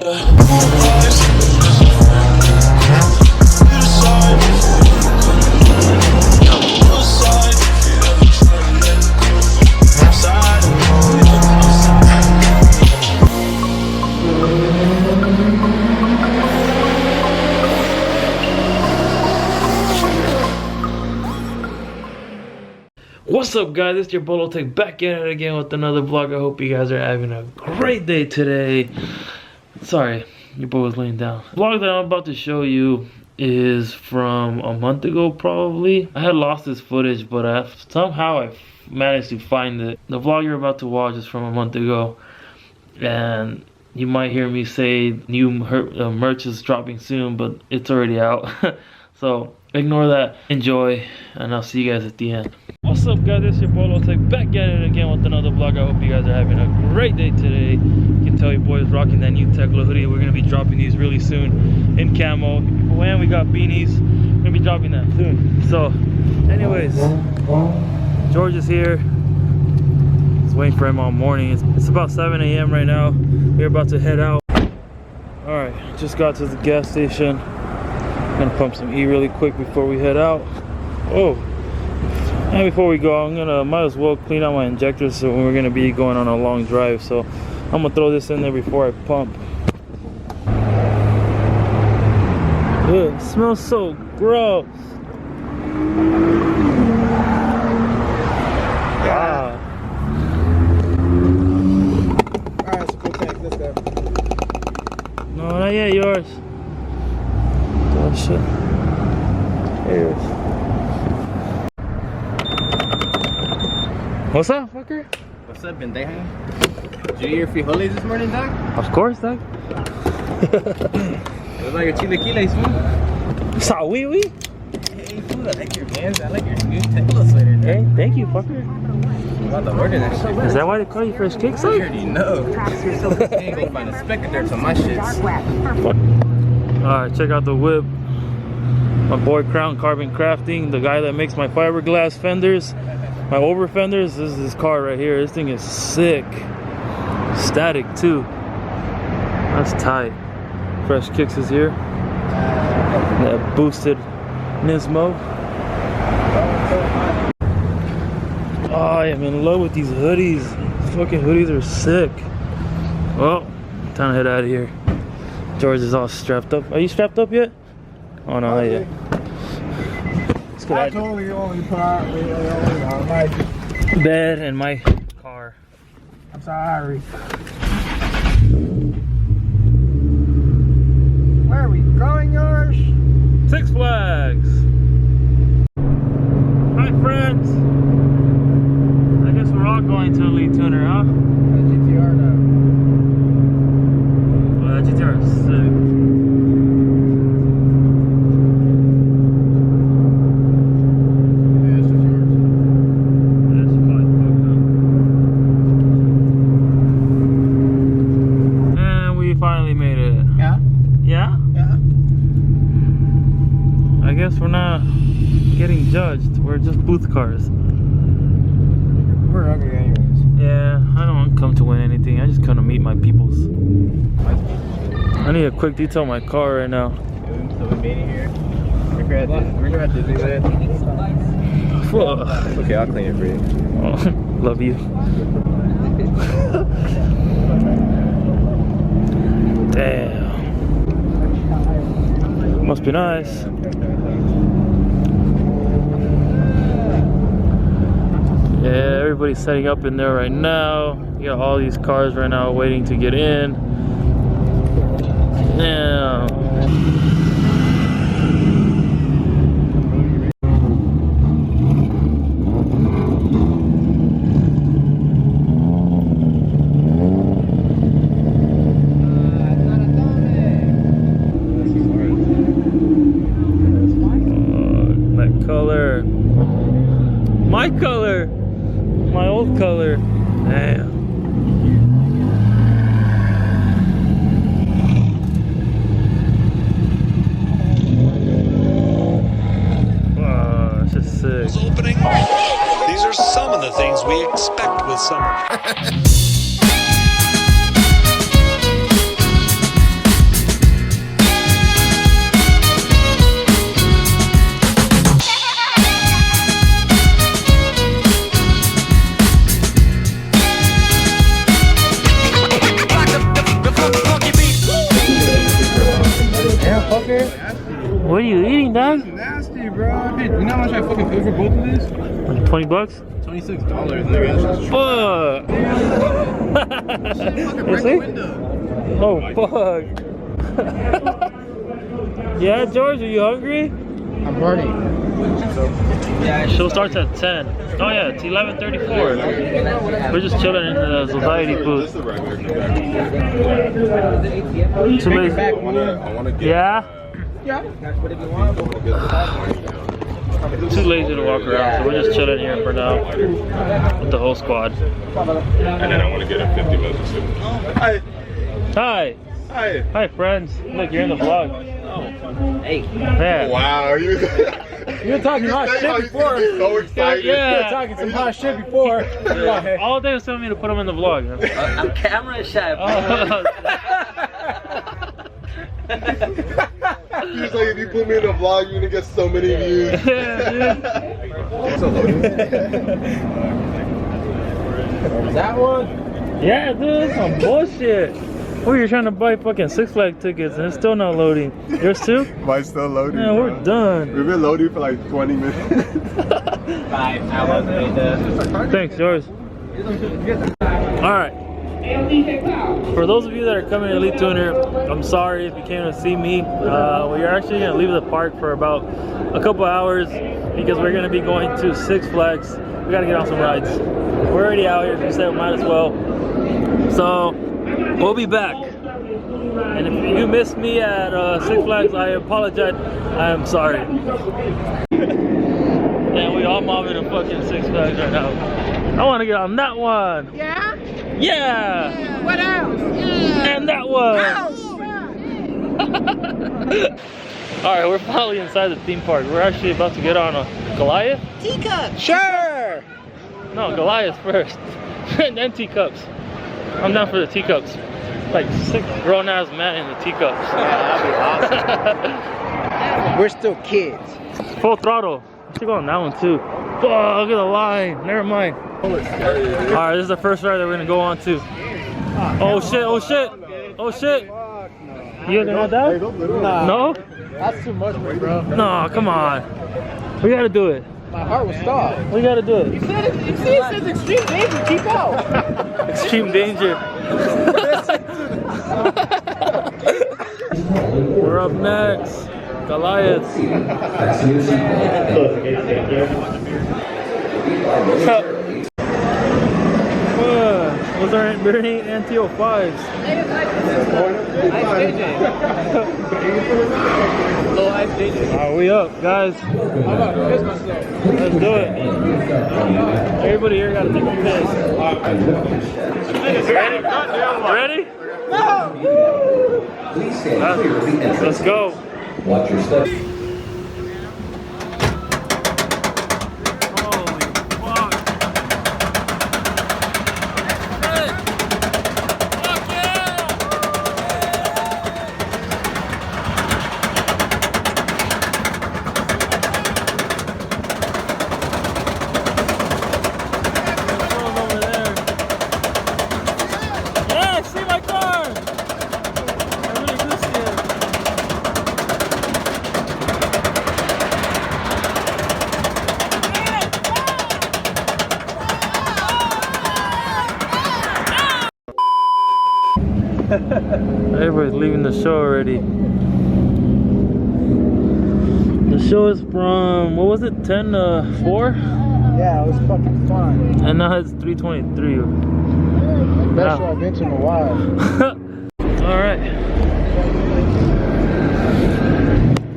What's up, guys? It's your Bolo Tech back at it again with another vlog. I hope you guys are having a great day today. Sorry, your boy was laying down. The vlog that I'm about to show you is from a month ago, probably. I had lost this footage, but somehow I managed to find it. The vlog you're about to watch is from a month ago, and you might hear me say new merch is dropping soon, but it's already out. So ignore that, enjoy, and I'll see you guys at the end. What's up, guys? It's your Bolo Tech back at it again with another vlog. I hope you guys are having a great day today. You can tell your boys rocking that new Tekla hoodie. We're gonna be dropping these really soon in camo. And we got beanies. We're gonna be dropping that soon. So, anyways, George is here. Just waiting for him all morning. It's about 7 a.m. right now. We're about to head out. All right, just got to the gas station. Gonna pump some E really quick before we head out. Oh. And before we go, might as well clean out my injectors, so we're gonna be going on a long drive. So I'm gonna throw this in there before I pump. Ugh, it smells so gross. Ah. Alright, it's a cool tank. Let's go. No, not yet, yours. Oh shit. There it is. What's up, fucker? What's up, pendeja? Did you eat your frijoles this morning, dog? Of course, dog. It was like a chilaquiles, food. Sa wee wee? Hey, food, I like your pants. I like your new Tekla sweater, dog. Hey, thank you, fucker. I'm about to order that shit. Is that why they call you Fresh Kicks? I already know. You ain't gonna find a speck of dirt on my shits. Alright, check out the whip. My boy Crown Carbon Crafting, the guy that makes my fiberglass fenders. My over fenders, this is this car right here. This thing is sick. Static too. That's tight. Fresh Kicks is here. That boosted Nismo. Oh, I am in love with these hoodies. These fucking hoodies are sick. Well, time to head out of here. George is all strapped up. Are you strapped up yet? Oh no, not yet. I totally only put out my bed and my car. I'm sorry. Where are we going, yours? Six Flags. Hi, friends. I guess we're all going to Elite Tuner, huh? GTR now. Well, that GTR is sick. Finally made it. Yeah? Yeah? Yeah. I guess we're not getting judged. We're just booth cars. We're ugly anyways. Yeah, I don't come to win anything. I just come to meet my peoples. I need a quick detail on my car right now. So we made it here. We're gonna have to do that. Okay, I'll clean it for you. Oh, love you. Damn. Must be nice. Yeah, everybody's setting up in there right now. You got all these cars right now waiting to get in. Damn. Color, my color, my old color. Damn. Wow, that's just sick. Opening. These are some of the things we expect with summer. What are you eating, dog? Nasty, bro. Dude, you know how much I fucking paid for both of these? Like $20? $26. Nigga, that's just Fuck! fucking You break see? the window. Oh, fuck. Yeah, George, are you hungry? I'm burning. Show starts at 10. Oh yeah, it's 11:34. We're just chilling in the society food. Too late. Yeah? Too lazy to walk around, so we're just chilling here for now with the whole squad. And then I want to get a 50 minutes. Hi. Hi. Hi. Hi, friends. Look, you're in the vlog. Hey. Yeah. Wow. You were talking hot shit before. So excited. You were Yeah. talking some hot shit before. All day was telling me to put them in the vlog. I'm camera shy, bro. He's like, if you put me in a vlog, you're gonna get so many views. Yeah, dude. That one? Yeah, dude, that's some bullshit. We were trying to buy fucking Six Flags tickets and it's still not loading. Yours too? Mine's still loading. Man, we're done. We've been loading for like 20 minutes. 5 hours later. Thanks, yours. Alright. For those of you that are coming to Elite Tuner, I'm sorry if you came to see me. We are actually going to leave the park for about a couple hours because we're going to be going to Six Flags. We got to get on some rides. We're already out here, so we said we might as well. So, we'll be back. And if you missed me at Six Flags, I apologize. I am sorry. And we all mobbing in fucking Six Flags right now. I want to get on that one. Yeah? Yeah. What else? Yeah. And that one. All right, we're finally inside the theme park. We're actually about to get on a Goliath. Teacup. Sure! No, Goliath first, and then teacups. I'm down for the teacups. Like 6 grown-ass men in the teacups. That'd be awesome. We're still kids. Full throttle. I should go on that one too. Oh, look at the line. Never mind. All right, this is the first ride that we're gonna go on to. Oh shit! Oh shit! Oh shit! You guys are not down? Nah. No? That's too much, bro. No, come on. We gotta do it. My heart will stop. We gotta do it. You see, it says extreme danger. Keep out. Extreme danger. We're up next. Goliath. Those aren't very NT05s. Alright, we up, guys. Let's do it. Everybody here gotta take a piss. Ready? Let's go. Watch your step. Everybody's leaving the show already. The show is from, what was it, 10 to 4? Yeah, it was fucking fun. And now it's 3:23. Best show I've been to in a while. Alright.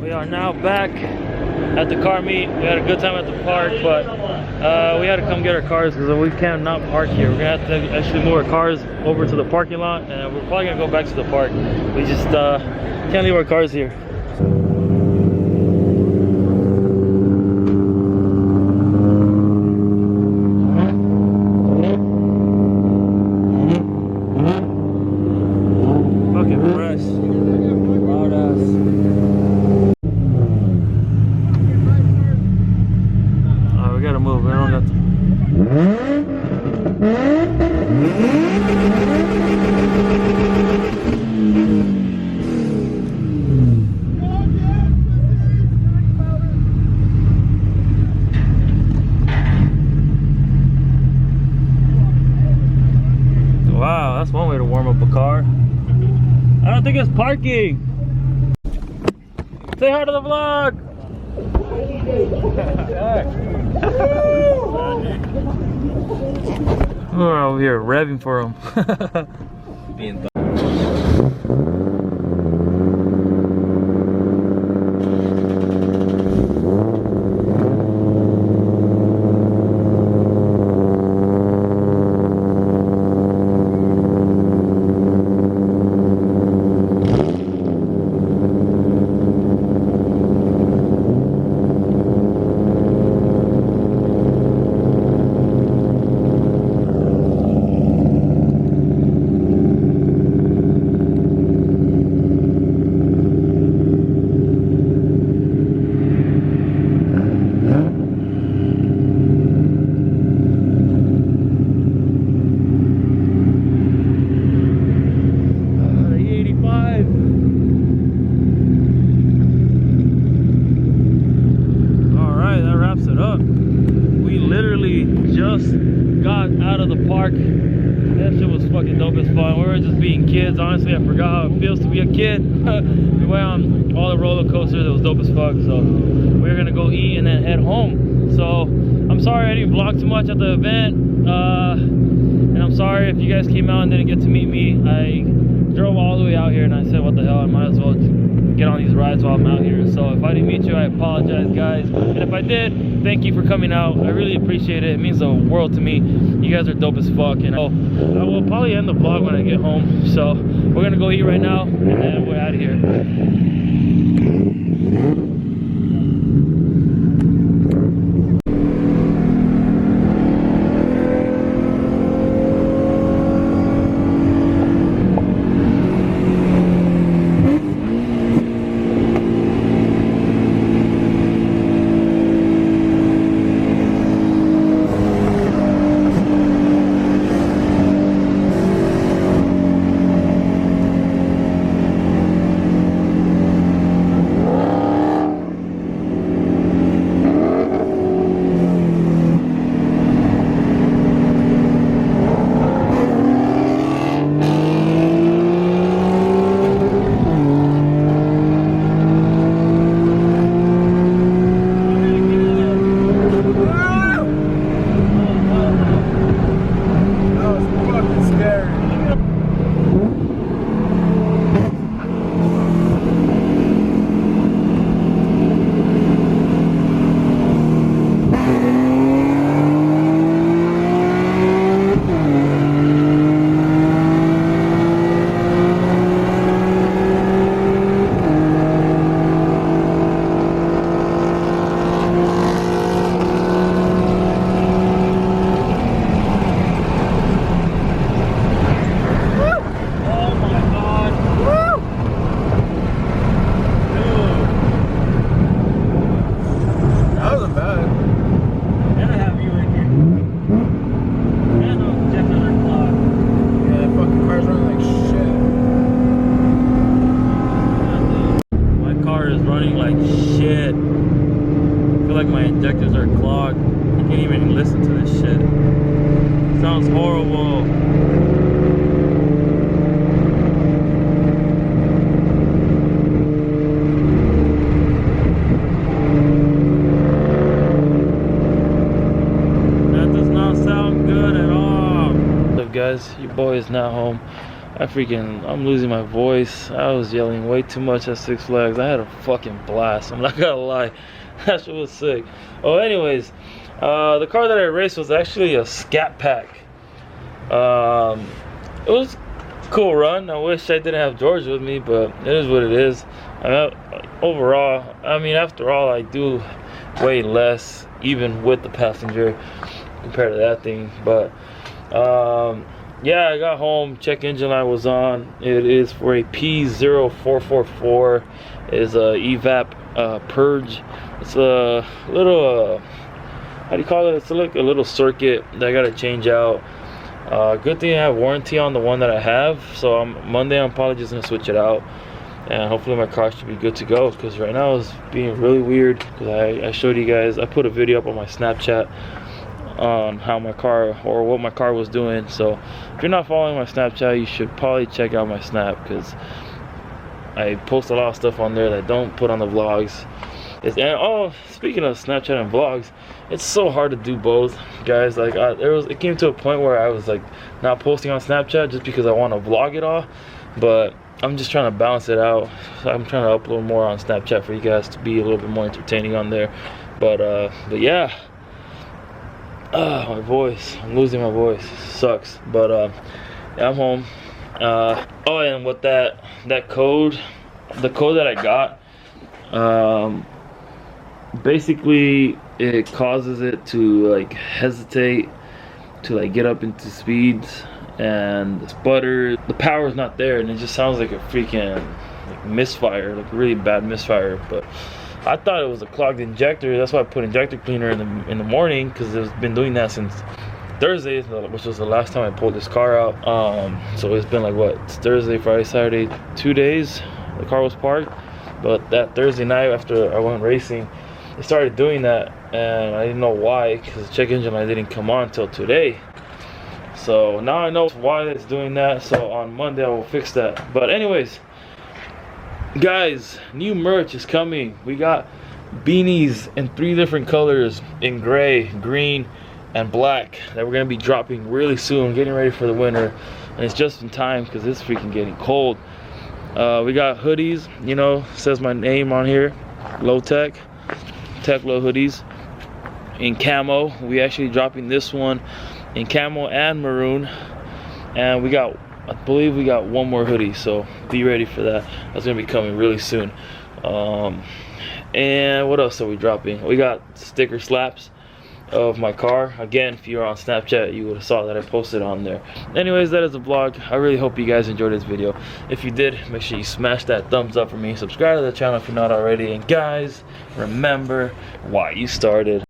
We are now back at the car meet. We had a good time at the park, but we had to come get our cars because we can't not park here. We're gonna have to actually move our cars over to the parking lot, and we're probably gonna go back to the park. We just can't leave our cars here. Fucking fresh. Loud ass. We gotta move. We don't have to. I don't think it's parking. Say hi to the vlog. We're over here revving for him. Being kids. Honestly, I forgot how it feels to be a kid. We went on all the roller coasters. It was dope as fuck. So we're gonna go eat and then head home. So I'm sorry I didn't vlog too much at the event, and I'm sorry if you guys came out and didn't get to meet me. I drove all the way out here and I said, what the hell, I might as well get on these rides while I'm out here. So if I didn't meet you, I apologize, guys, and if I did, thank you for coming out. I really appreciate it. It means the world to me. You guys are dope as fuck, and I will probably end the vlog when I get home. So we're gonna go eat right now and then we're out of here. Injectors are clogged. You can't even listen to this shit. Sounds horrible. That does not sound good at all. What's up, guys? Your boy is now home. I'm losing my voice. I was yelling way too much at Six Flags. I had a fucking blast. I'm not gonna lie. That shit was sick. Oh, anyways, the car that I raced was actually a Scat Pack. It was a cool run. I wish I didn't have George with me, but it is what it is. Overall, I mean, after all, I do way less, even with the passenger, compared to that thing. But yeah, I got home. Check engine light was on. It is for a P0444. It's a evap purge. It's a little how do you call it? It's like a little circuit that I gotta change out. Good thing I have warranty on the one that I have. So Monday I'm probably just gonna switch it out, and hopefully my car should be good to go. Because right now it's being really weird. Because I showed you guys. I put a video up on my Snapchat on how my car, or what my car was doing. So if you're not following my Snapchat, you should probably check out my Snap, because I post a lot of stuff on there that I don't put on the vlogs. And oh, speaking of Snapchat and vlogs, it's so hard to do both, guys. Like it came to a point where I was like not posting on Snapchat just because I want to vlog it all, but I'm just trying to balance it out. I'm trying to upload more on Snapchat for you guys to be a little bit more entertaining on there. But yeah, my voice, I'm losing my voice, sucks. But yeah, I'm home. Oh, and with that code, the code that I got, basically it causes it to like hesitate, to like get up into speeds, and the sputter, the power is not there, and it just sounds like a freaking like misfire, like a really bad misfire. But I thought it was a clogged injector. That's why I put injector cleaner in the morning, because it's been doing that since Thursday, which was the last time I pulled this car out. So it's been like what, it's Thursday, Friday, Saturday, 2 days the car was parked. But that Thursday night after I went racing, it started doing that, and I didn't know why, because the check engine light didn't come on until today. So now I know why it's doing that, so on Monday I will fix that. But anyways, guys, new merch is coming. We got beanies in 3 different colors, in gray, green, and black, that we're gonna be dropping really soon, getting ready for the winter. And it's just in time because it's freaking getting cold. We got hoodies, you know, says my name on here, Low Tech Low hoodies in camo. We actually dropping this one in camo and maroon, and we got, I believe we got one more hoodie, so be ready for that. That's gonna be coming really soon. And what else are we dropping? We got sticker slaps of my car. Again, if you're on Snapchat, you would have saw that I posted on there. Anyways, that is the vlog. I really hope you guys enjoyed this video. If you did, make sure you smash that thumbs up for me. Subscribe to the channel if you're not already. And guys, remember why you started.